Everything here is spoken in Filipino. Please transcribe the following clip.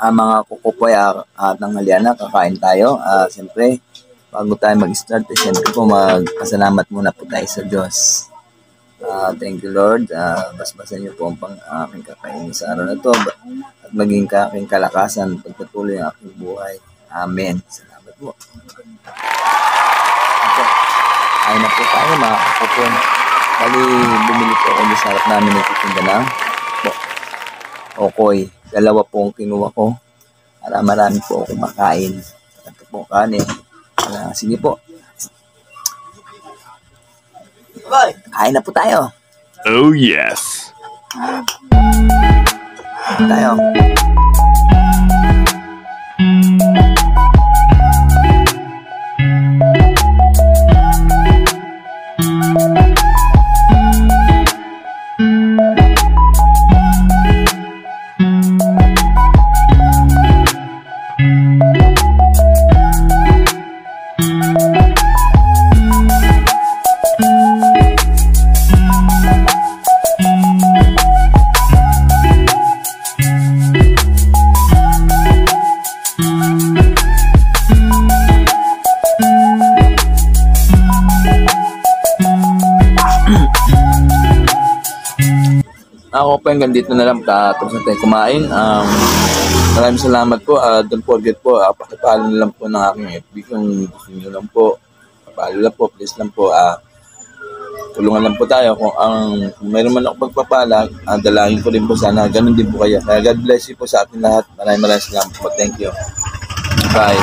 Mga kukupoy at tanghalian na, kakain tayo. Siyempre, bago tayo mag-start, siyempre po magpasalamat muna po tayo sa Diyos. Thank you Lord. Basbasan niyo po ang aking kakainin sa araw na to at maging aking kalakasan pagpatuloy ang aking buhay. Amen. Salamat po. Ay na po tayo mga kukupoy. Bali, bumili po ako sa harap namin nagtitinda ng okoy. Dalawa po ang kinuha ko para marami po akong makain. Ito po kanin. Sige po. Kain na po tayo. Oh yes. Tayo. Ako po hanggang dito na lang tapos natin kumain. Maraming salamat po. Don't forget po, pakipalo na lang po ng aking FB kung gusto nyo lang po. Pakipalo lang po, please lang po. Tulungan lang po tayo. Kung mayroon man ako pagpapala, dalangin ko rin po sana. Ganun din po kayo. Kaya God bless you po sa ating lahat. Maraming salamat po. Thank you. Bye.